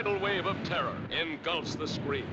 tidal wave of terror engulfs the screen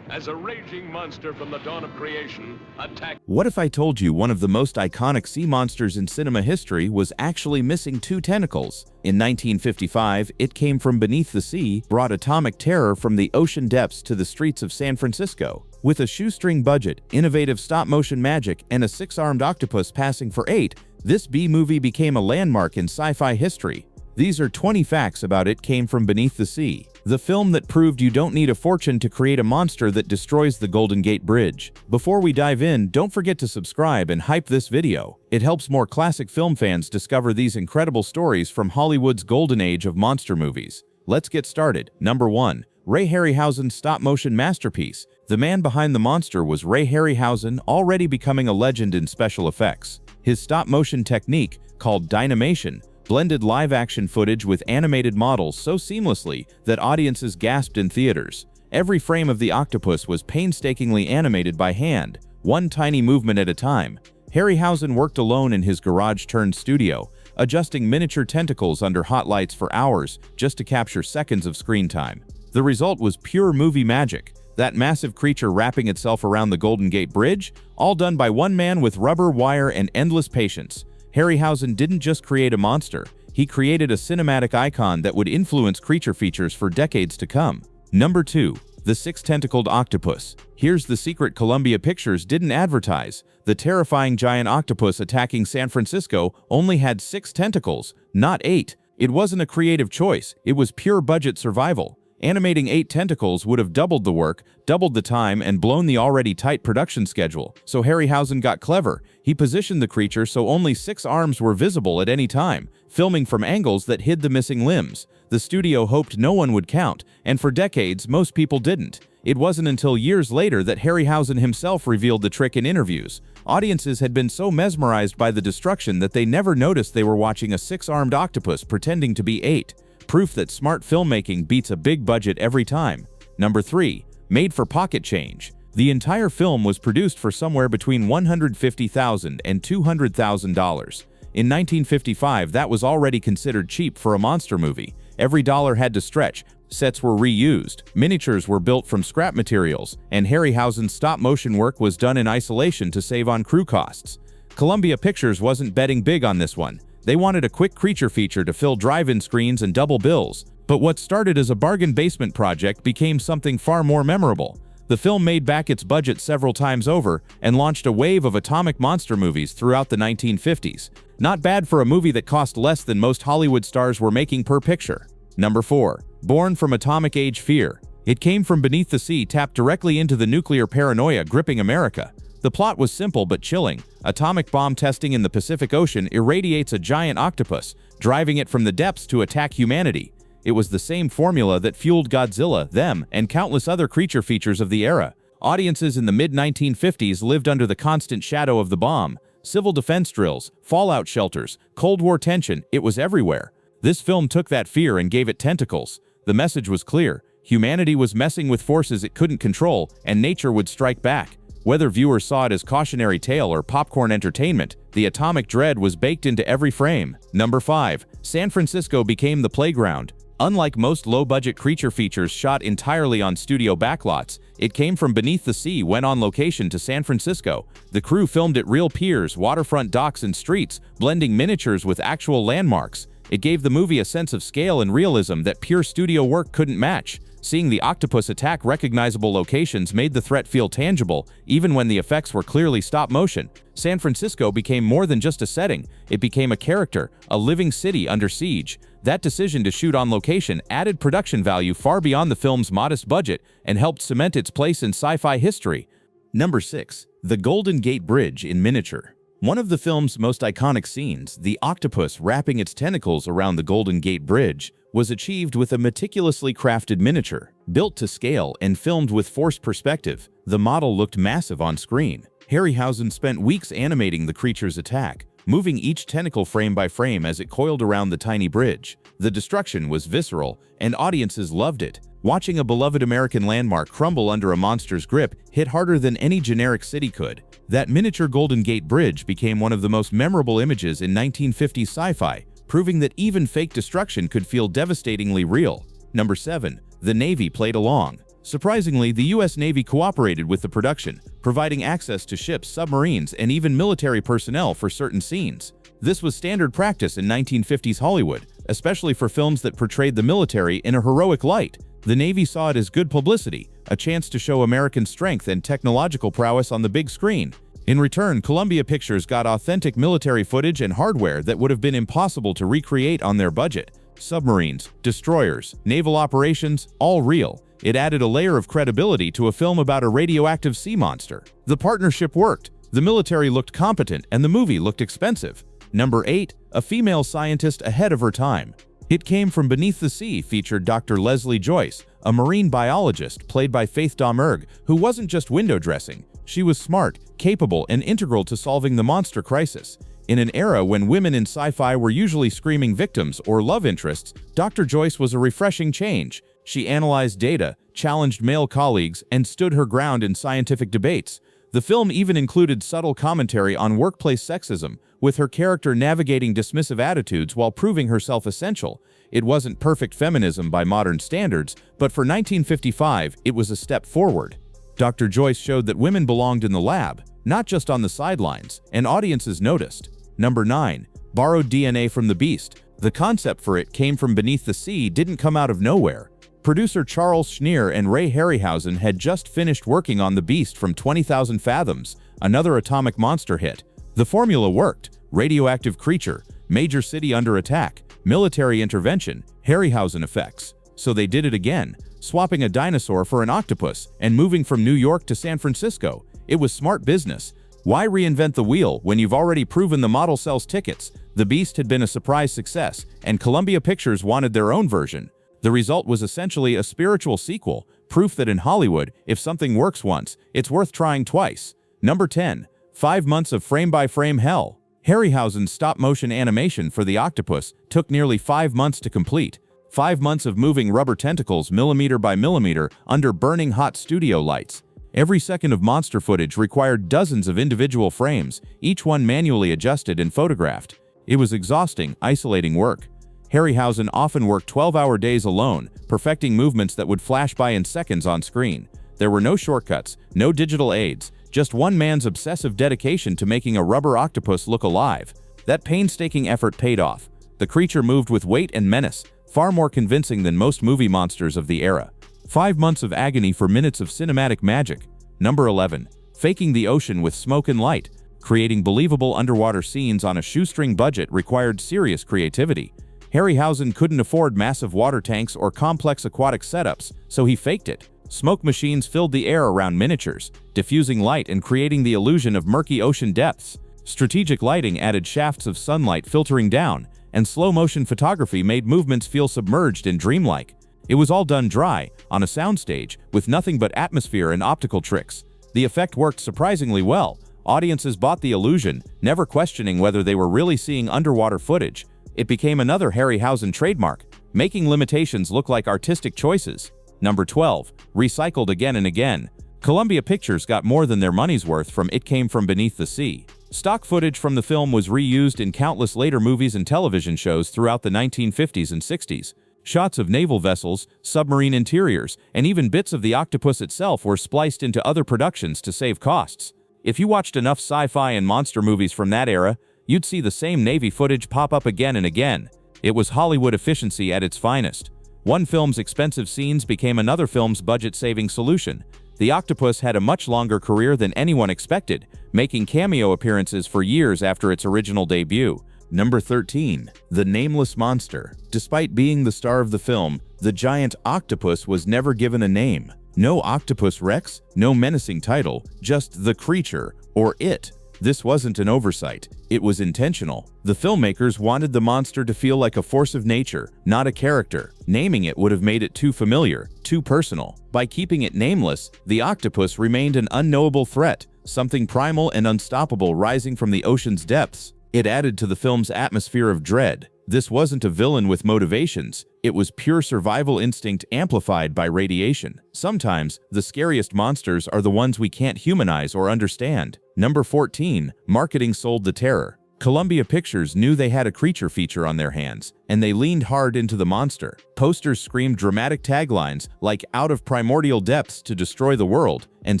as a raging monster from the dawn of creation attacks. What if I told you one of the most iconic sea monsters in cinema history was actually missing two tentacles? In 1955, it came from beneath the sea, brought atomic terror from the ocean depths to the streets of San Francisco. With a shoestring budget, innovative stop-motion magic, and a six-armed octopus passing for 8, this B-movie became a landmark in sci-fi history. These are 20 facts about It Came From Beneath the Sea, the film that proved you don't need a fortune to create a monster that destroys the Golden Gate Bridge. Before we dive in, don't forget to subscribe and hype this video. It helps more classic film fans discover these incredible stories from Hollywood's golden age of monster movies. Let's get started. Number 1. Ray Harryhausen's stop-motion masterpiece. The man behind the monster was Ray Harryhausen, already becoming a legend in special effects. His stop-motion technique, called dynamation, blended live-action footage with animated models so seamlessly that audiences gasped in theaters. Every frame of the octopus was painstakingly animated by hand, one tiny movement at a time. Harryhausen worked alone in his garage-turned studio, adjusting miniature tentacles under hot lights for hours just to capture seconds of screen time. The result was pure movie magic. That massive creature wrapping itself around the Golden Gate Bridge, all done by one man with rubber, wire, and endless patience. Harryhausen didn't just create a monster, he created a cinematic icon that would influence creature features for decades to come. Number 2. The six-tentacled octopus. Here's the secret Columbia Pictures didn't advertise. The terrifying giant octopus attacking San Francisco only had 6 tentacles, not 8. It wasn't a creative choice, it was pure budget survival. Animating 8 tentacles would have doubled the work, doubled the time, and blown the already tight production schedule. So Harryhausen got clever. He positioned the creature so only 6 arms were visible at any time, filming from angles that hid the missing limbs. The studio hoped no one would count, and for decades, most people didn't. It wasn't until years later that Harryhausen himself revealed the trick in interviews. Audiences had been so mesmerized by the destruction that they never noticed they were watching a 6-armed octopus pretending to be 8. Proof that smart filmmaking beats a big budget every time. Number 3. Made for pocket change. The entire film was produced for somewhere between $150,000 and $200,000. In 1955, that was already considered cheap for a monster movie. Every dollar had to stretch, sets were reused, miniatures were built from scrap materials, and Harryhausen's stop-motion work was done in isolation to save on crew costs. Columbia Pictures wasn't betting big on this one. They wanted a quick creature feature to fill drive-in screens and double bills. But what started as a bargain basement project became something far more memorable. The film made back its budget several times over and launched a wave of atomic monster movies throughout the 1950s. Not bad for a movie that cost less than most Hollywood stars were making per picture. Number 4. Born from Atomic Age Fear. It Came From Beneath the Sea tapped directly into the nuclear paranoia gripping America. The plot was simple but chilling. Atomic bomb testing in the Pacific Ocean irradiates a giant octopus, driving it from the depths to attack humanity. It was the same formula that fueled Godzilla, them, and countless other creature features of the era. Audiences in the mid-1950s lived under the constant shadow of the bomb. Civil defense drills, fallout shelters, Cold War tension, it was everywhere. This film took that fear and gave it tentacles. The message was clear. Humanity was messing with forces it couldn't control, and nature would strike back. Whether viewers saw it as cautionary tale or popcorn entertainment, the atomic dread was baked into every frame. Number 5. San Francisco became the playground. Unlike most low-budget creature features shot entirely on studio backlots, It Came From Beneath the Sea went on location to San Francisco. The crew filmed at real piers, waterfront docks, and streets, blending miniatures with actual landmarks. It gave the movie a sense of scale and realism that pure studio work couldn't match. Seeing the octopus attack recognizable locations made the threat feel tangible, even when the effects were clearly stop-motion. San Francisco became more than just a setting, it became a character, a living city under siege. That decision to shoot on location added production value far beyond the film's modest budget and helped cement its place in sci-fi history. Number 6. The Golden Gate Bridge in miniature. One of the film's most iconic scenes, the octopus wrapping its tentacles around the Golden Gate Bridge, was achieved with a meticulously crafted miniature. Built to scale and filmed with forced perspective, the model looked massive on screen. Harryhausen spent weeks animating the creature's attack, moving each tentacle frame by frame as it coiled around the tiny bridge. The destruction was visceral, and audiences loved it. Watching a beloved American landmark crumble under a monster's grip hit harder than any generic city could. That miniature Golden Gate Bridge became one of the most memorable images in 1950s sci-fi, proving that even fake destruction could feel devastatingly real. Number 7. The Navy played along. Surprisingly, the U.S. Navy cooperated with the production, providing access to ships, submarines, and even military personnel for certain scenes. This was standard practice in 1950s Hollywood, especially for films that portrayed the military in a heroic light. The Navy saw it as good publicity, a chance to show American strength and technological prowess on the big screen. In return, Columbia Pictures got authentic military footage and hardware that would have been impossible to recreate on their budget. Submarines, destroyers, naval operations, all real. It added a layer of credibility to a film about a radioactive sea monster. The partnership worked. The military looked competent and the movie looked expensive. Number 8. A female scientist ahead of her time. It Came from Beneath the Sea featured Dr. Leslie Joyce, a marine biologist played by Faith Domergue, who wasn't just window dressing. She was smart, capable, and integral to solving the monster crisis. In an era when women in sci-fi were usually screaming victims or love interests, Dr. Joyce was a refreshing change. She analyzed data, challenged male colleagues, and stood her ground in scientific debates. The film even included subtle commentary on workplace sexism, with her character navigating dismissive attitudes while proving herself essential. It wasn't perfect feminism by modern standards, but for 1955, it was a step forward. Dr. Joyce showed that women belonged in the lab, not just on the sidelines, and audiences noticed. Number 9. Borrowed DNA from the Beast. The concept for It Came from Beneath the Sea didn't come out of nowhere. Producer Charles Schneer and Ray Harryhausen had just finished working on The Beast from 20,000 Fathoms, another atomic monster hit. The formula worked. Radioactive creature, major city under attack, military intervention, Harryhausen effects. So they did it again, swapping a dinosaur for an octopus and moving from New York to San Francisco. It was smart business. Why reinvent the wheel when you've already proven the model sells tickets? The Beast had been a surprise success, and Columbia Pictures wanted their own version. The result was essentially a spiritual sequel, proof that in Hollywood, if something works once, it's worth trying twice. Number 10. 5 months of frame-by-frame hell. Harryhausen's stop-motion animation for the octopus took nearly 5 months to complete. 5 months of moving rubber tentacles millimeter by millimeter under burning hot studio lights. Every second of monster footage required dozens of individual frames, each one manually adjusted and photographed. It was exhausting, isolating work. Harryhausen often worked 12-hour days alone, perfecting movements that would flash by in seconds on screen. There were no shortcuts, no digital aids, just one man's obsessive dedication to making a rubber octopus look alive. That painstaking effort paid off. The creature moved with weight and menace, far more convincing than most movie monsters of the era. 5 months of agony for minutes of cinematic magic. Number 11. Faking the ocean with smoke and light. Creating believable underwater scenes on a shoestring budget required serious creativity. Harryhausen couldn't afford massive water tanks or complex aquatic setups, so he faked it. Smoke machines filled the air around miniatures, diffusing light and creating the illusion of murky ocean depths. Strategic lighting added shafts of sunlight filtering down, and slow-motion photography made movements feel submerged and dreamlike. It was all done dry, on a soundstage, with nothing but atmosphere and optical tricks. The effect worked surprisingly well. Audiences bought the illusion, never questioning whether they were really seeing underwater footage. It became another Harryhausen trademark, making limitations look like artistic choices. Number 12. Recycled again and again. Columbia Pictures got more than their money's worth from It Came from Beneath the Sea. Stock footage from the film was reused in countless later movies and television shows throughout the 1950s and 60s. Shots of naval vessels, submarine interiors, and even bits of the octopus itself were spliced into other productions to save costs. If you watched enough sci-fi and monster movies from that era, you'd see the same Navy footage pop up again and again. It was Hollywood efficiency at its finest. One film's expensive scenes became another film's budget-saving solution. The octopus had a much longer career than anyone expected, making cameo appearances for years after its original debut. Number 13. The Nameless Monster. Despite being the star of the film, the giant octopus was never given a name. No Octopus Rex, no menacing title, just the creature, or It. This wasn't an oversight. It was intentional. The filmmakers wanted the monster to feel like a force of nature, not a character. Naming it would have made it too familiar, too personal. By keeping it nameless, the octopus remained an unknowable threat, something primal and unstoppable rising from the ocean's depths. It added to the film's atmosphere of dread. This wasn't a villain with motivations. It was pure survival instinct amplified by radiation. Sometimes, the scariest monsters are the ones we can't humanize or understand. Number 14. Marketing sold the terror. Columbia Pictures knew they had a creature feature on their hands, and they leaned hard into the monster. Posters screamed dramatic taglines like "out of primordial depths to destroy the world" and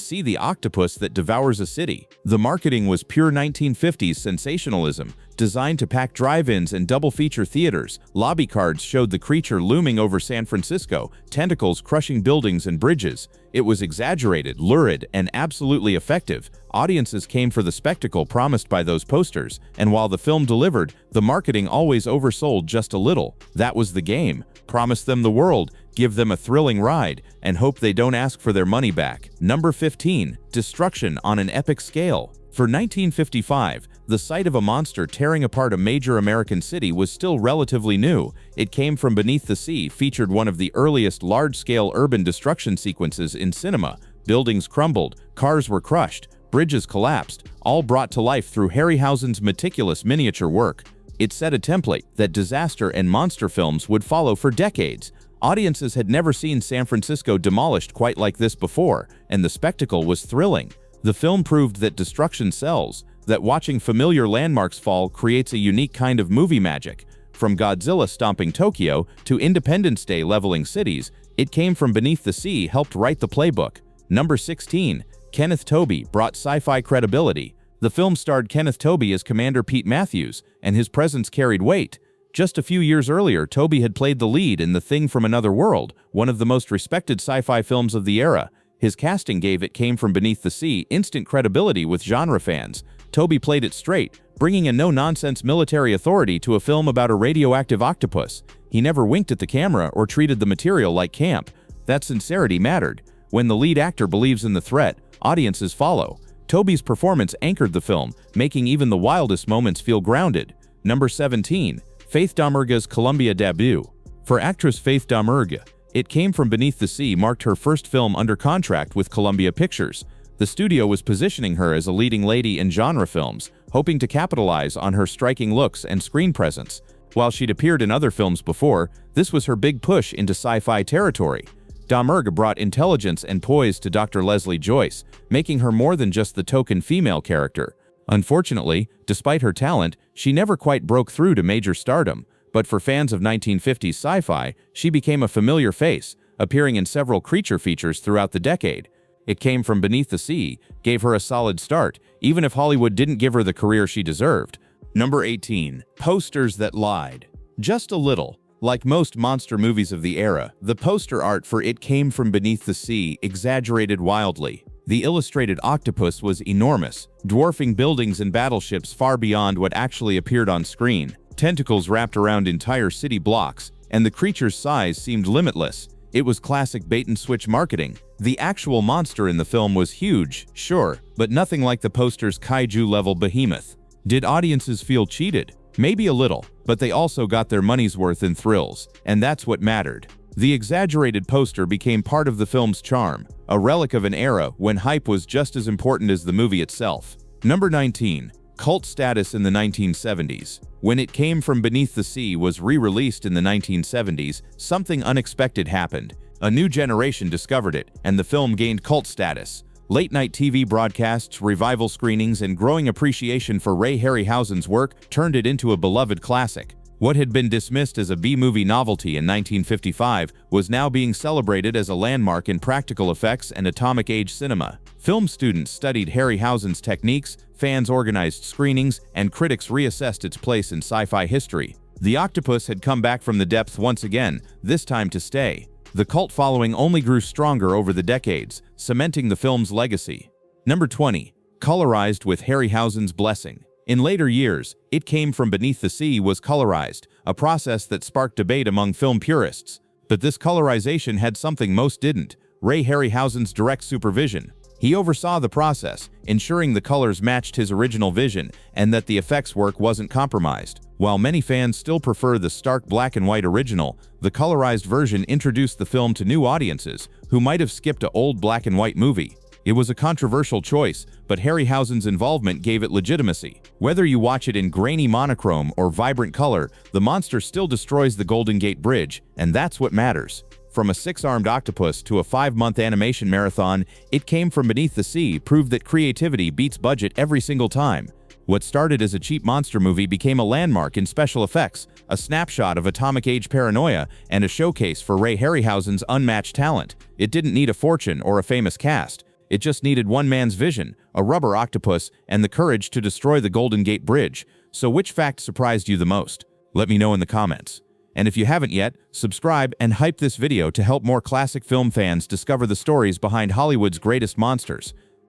"see the octopus that devours a city." The marketing was pure 1950s sensationalism, designed to pack drive-ins and double-feature theaters. Lobby cards showed the creature looming over San Francisco, tentacles crushing buildings and bridges. It was exaggerated, lurid, and absolutely effective. Audiences came for the spectacle promised by those posters, and while the film delivered, the marketing always oversold just a little. That was the game. Promise them the world, give them a thrilling ride, and hope they don't ask for their money back. Number 15. Destruction on an epic scale. For 1955, the sight of a monster tearing apart a major American city was still relatively new. It Came from Beneath the Sea featured one of the earliest large-scale urban destruction sequences in cinema. Buildings crumbled, cars were crushed, bridges collapsed, all brought to life through Harryhausen's meticulous miniature work. It set a template that disaster and monster films would follow for decades. Audiences had never seen San Francisco demolished quite like this before, and the spectacle was thrilling. The film proved that destruction sells, that watching familiar landmarks fall creates a unique kind of movie magic. From Godzilla stomping Tokyo to Independence Day leveling cities, It Came from Beneath the Sea helped write the playbook. Number 16. Kenneth Tobey brought sci-fi credibility. The film starred Kenneth Tobey as Commander Pete Matthews, and his presence carried weight. Just a few years earlier, Tobey had played the lead in The Thing from Another World, one of the most respected sci-fi films of the era. His casting gave It Came from Beneath the Sea instant credibility with genre fans. Tobey played it straight, bringing a no-nonsense military authority to a film about a radioactive octopus. He never winked at the camera or treated the material like camp. That sincerity mattered. When the lead actor believes in the threat, audiences follow. Tobey's performance anchored the film, making even the wildest moments feel grounded. Number 17. Faith Domergue's Columbia debut. For actress Faith Domergue, It Came from Beneath the Sea marked her first film under contract with Columbia Pictures. The studio was positioning her as a leading lady in genre films, hoping to capitalize on her striking looks and screen presence. While she'd appeared in other films before, this was her big push into sci-fi territory. Domergue brought intelligence and poise to Dr. Leslie Joyce, making her more than just the token female character. Unfortunately, despite her talent, she never quite broke through to major stardom. But for fans of 1950s sci-fi, she became a familiar face, appearing in several creature features throughout the decade. It Came from Beneath the Sea gave her a solid start, even if Hollywood didn't give her the career she deserved. Number 18. Posters that lied. Just a little. Like most monster movies of the era, the poster art for It Came from Beneath the Sea exaggerated wildly. The illustrated octopus was enormous, dwarfing buildings and battleships far beyond what actually appeared on screen. Tentacles wrapped around entire city blocks, and the creature's size seemed limitless. It was classic bait-and-switch marketing. The actual monster in the film was huge, sure, but nothing like the poster's kaiju-level behemoth. Did audiences feel cheated? Maybe a little, but they also got their money's worth in thrills, and that's what mattered. The exaggerated poster became part of the film's charm, a relic of an era when hype was just as important as the movie itself. Number 19. Cult status in the 1970s. When It Came from Beneath the Sea was re-released in the 1970s, something unexpected happened. A new generation discovered it, and the film gained cult status. Late-night TV broadcasts, revival screenings, and growing appreciation for Ray Harryhausen's work turned it into a beloved classic. What had been dismissed as a B-movie novelty in 1955 was now being celebrated as a landmark in practical effects and atomic-age cinema. Film students studied Harryhausen's techniques, fans organized screenings, and critics reassessed its place in sci-fi history. The octopus had come back from the depths once again, this time to stay. The cult following only grew stronger over the decades, cementing the film's legacy. Number 20. Colorized with Harryhausen's blessing. In later years, It Came from Beneath the Sea was colorized, a process that sparked debate among film purists. But this colorization had something most didn't: Ray Harryhausen's direct supervision. He oversaw the process, ensuring the colors matched his original vision and that the effects work wasn't compromised. While many fans still prefer the stark black and white original, the colorized version introduced the film to new audiences who might have skipped an old black and white movie. It was a controversial choice, but Harryhausen's involvement gave it legitimacy. Whether you watch it in grainy monochrome or vibrant color, the monster still destroys the Golden Gate Bridge, and that's what matters. From a 6-armed octopus to a 5-month animation marathon, It Came from Beneath the Sea proved that creativity beats budget every single time. What started as a cheap monster movie became a landmark in special effects, a snapshot of atomic age paranoia, and a showcase for Ray Harryhausen's unmatched talent. It didn't need a fortune or a famous cast. It just needed one man's vision, a rubber octopus, and the courage to destroy the Golden Gate Bridge. So which fact surprised you the most? Let me know in the comments. And if you haven't yet, subscribe and hype this video to help more classic film fans discover the stories behind Hollywood's greatest monsters.